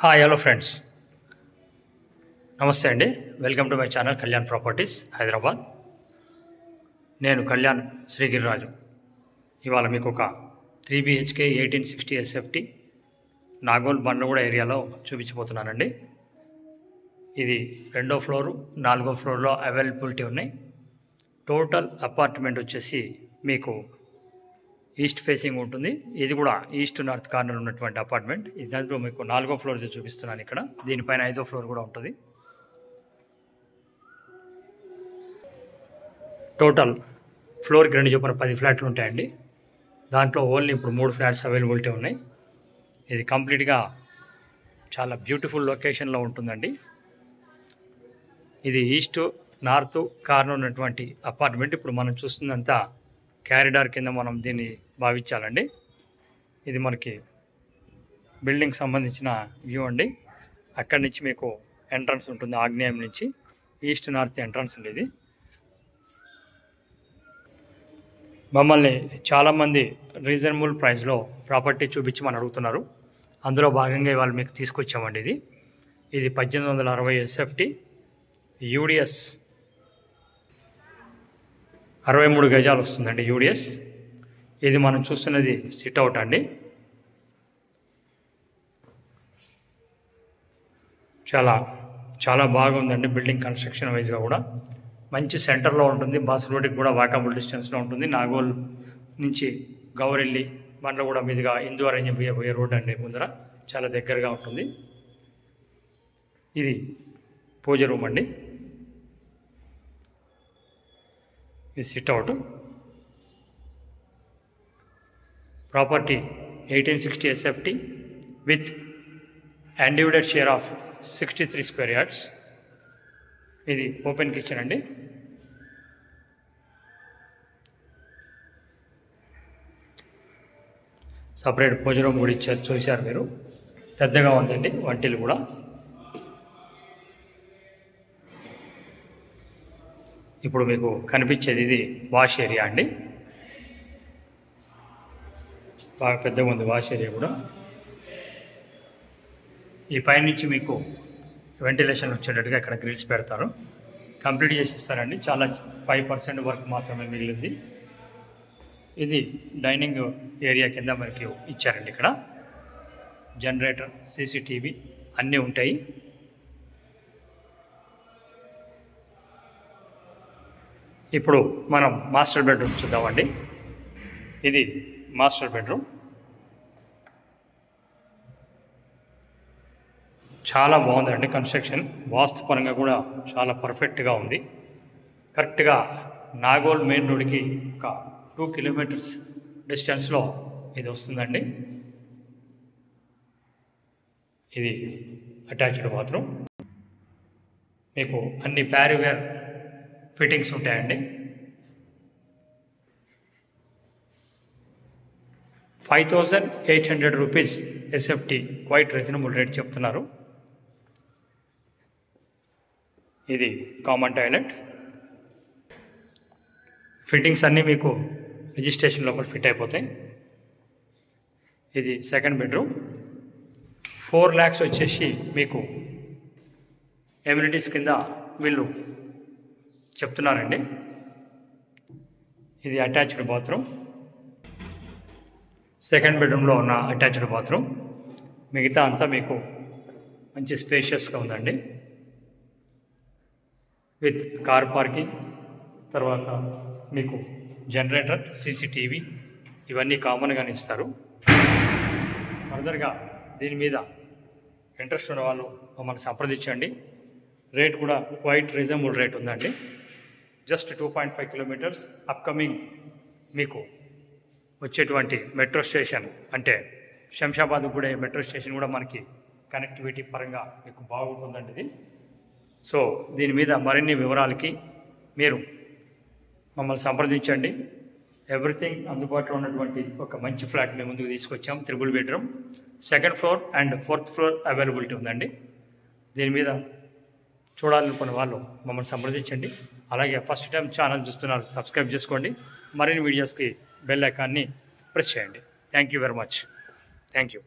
Hi hello friends, నమస్తే అండి. Welcome to my channel Kalyan properties Hyderabad. నేను కళ్యాణ్ శ్రీగిరిరాజు. ఇవాళ మీకు ఒక 3 BHK 1860 SFT నాగోల్ బండ్లగూడ ఏరియాలో చూపించబోతున్నానండి. ఇది 2వ ఫ్లోరు 4వ ఫ్లోర్లో అవైలబిలిటీ ఉన్నాయి. టోటల్ అపార్ట్మెంట్ వచ్చేసి మీకు ఈస్ట్ ఫేసింగ్ ఉంటుంది. ఇది కూడా ఈస్ట్ నార్త్ కార్నర్ ఉన్నటువంటి అపార్ట్మెంట్. ఇది దాంట్లో మీకు 4వ ఫ్లోర్ చూపిస్తున్నాను. ఇక్కడ దీనిపైన 5వ ఫ్లోర్ కూడా ఉంటుంది. టోటల్ ఫ్లోర్కి 2 చొప్పున 10 ఫ్లాట్లు ఉంటాయండి. దాంట్లో ఓన్లీ ఇప్పుడు 3 ఫ్లాట్స్ అవైలబిలిటీ ఉన్నాయి. ఇది కంప్లీట్గా చాలా బ్యూటిఫుల్ లొకేషన్లో ఉంటుందండి. ఇది ఈస్ట్ నార్త్ కార్నర్ ఉన్నటువంటి అపార్ట్మెంట్. ఇప్పుడు మనం చూస్తుందంతా క్యారిడార్ కింద మనం దీన్ని భావించాలండి. ఇది మనకి బిల్డింగ్ సంబంధించిన వ్యూ అండి. అక్కడి నుంచి మీకు ఎంట్రన్స్ ఉంటుంది. ఆగ్నేయం నుంచి ఈస్ట్ నార్త్ ఎంట్రన్స్ ఉండేది. మమ్మల్ని చాలామంది రీజనబుల్ ప్రైస్లో ప్రాపర్టీ చూపించమని అడుగుతున్నారు. అందులో భాగంగా ఇవాళ మీకు తీసుకొచ్చామండి. ఇది 1860 SFT UDS 63 గజాలు వస్తుందండి. UDS ఇది మనం చూస్తున్నది సిట్అవుట్ అండి. చాలా చాలా బాగుందండి. బిల్డింగ్ కన్స్ట్రక్షన్ వైజ్గా కూడా మంచి సెంటర్లో ఉంటుంది. బస్ రోడ్కి కూడా వాకబుల్ డిస్టెన్స్లో ఉంటుంది. నాగోల్ నుంచి గౌరెల్లి బండ్లగూడ మీదుగా ఇందు అరేంజ్ పోయే రోడ్ అండి. ముందర చాలా దగ్గరగా ఉంటుంది. ఇది పూజ రూమ్ అండి. ఇది sit-out. Property 1860 SFT with undivided share of 63 square yards. ఇది ఓపెన్ కిచెన్ అండి. సపరేట్ పూజ రూమ్ కూడా ఇచ్చారు, చూశారు మీరు. పెద్దగా ఉందండి వంటిల్లు కూడా. ఇప్పుడు మీకు కనిపించేది ఇది వాష్ ఏరియా అండి. బాగా పెద్దగా ఉంది వాష్ ఏరియా కూడా. ఈ పైనుంచి మీకు వెంటిలేషన్ వచ్చేటట్టుగా ఇక్కడ గ్రిల్స్ పెడతారు. కంప్లీట్ చేసి ఇస్తారండి. చాలా 5% వర్క్ మాత్రమే మిగిలింది. ఇది డైనింగ్ ఏరియా కింద మనకి ఇచ్చారండి. ఇక్కడ జనరేటర్, CCTV అన్నీ ఉంటాయి. ఇప్పుడు మనం మాస్టర్ బెడ్రూమ్ చూద్దామండి. ఇది మాస్టర్ బెడ్రూమ్. చాలా బాగుందండి కన్స్ట్రక్షన్. వాస్తుపరంగా కూడా చాలా పర్ఫెక్ట్గా ఉంది. కరెక్ట్గా నాగోల్ మెయిన్ రోడ్కి ఒక 2 కిలోమీటర్స్ డిస్టెన్స్లో ఇది వస్తుందండి. ఇది అటాచ్డ్ బాత్రూమ్. మీకు అన్ని ప్యారివేర్ ఫిట్టింగ్స్ ఉంటాయండి. 5800 rupees SFT, quiet reasonable rate చెప్తున్నారు. ఇది కామన్ టాయిలెట్. ఫిట్టింగ్స్ అన్నీ మీకు రిజిస్ట్రేషన్ లోపల ఫిట్ అయిపోతాయి. ఇది సెకండ్ బెడ్రూమ్. 4 lakhs వచ్చేసి మీకు ఎమ్యూనిటీస్ కింద వీళ్ళు చెప్తున్నారండి. ఇది అటాచ్డ్ బాత్రూమ్. సెకండ్ బెడ్రూమ్లో ఉన్న అటాచ్డ్ బాత్రూమ్. మిగతా అంతా మీకు మంచి స్పేషియస్గా ఉందండి. విత్ కార్ పార్కింగ్, తర్వాత మీకు జనరేటర్, CCTV ఇవన్నీ కామన్గానే ఇస్తారు. ఫర్దర్గా దీని మీద ఇంట్రెస్ట్ ఉన్న వాళ్ళు మమ్మల్ని సంప్రదించండి. రేట్ కూడా క్వైట్ రీజనబుల్ రేట్ ఉందండి. Just 2.5 kilometres. అప్కమింగ్ మీకు వచ్చేటువంటి మెట్రో స్టేషన్ అంటే శంషాబాద్ కూడా మెట్రో స్టేషన్ కూడా మనకి కనెక్టివిటీ పరంగా మీకు బాగుంటుందండి ఇది. సో దీని మీద మరిన్ని వివరాలకి మీరు మమ్మల్ని సంప్రదించండి. ఎవ్రీథింగ్ అందుబాటులో ఉన్నటువంటి ఒక మంచి ఫ్లాట్ మేము ముందుకు తీసుకొచ్చాం. 3 bedroom, second floor and 4th floor availability ఉందండి. దీని మీద చూడాలనుకున్న వాళ్ళు మమ్మల్ని సంప్రదించండి. అలాగే ఫస్ట్ టైం ఛానల్ చూస్తున్నారు, సబ్స్క్రైబ్ చేసుకోండి. మరిన్ని వీడియోస్కి బెల్ ఐకాన్ని ప్రెస్ చేయండి. Thank you very much. Thank you.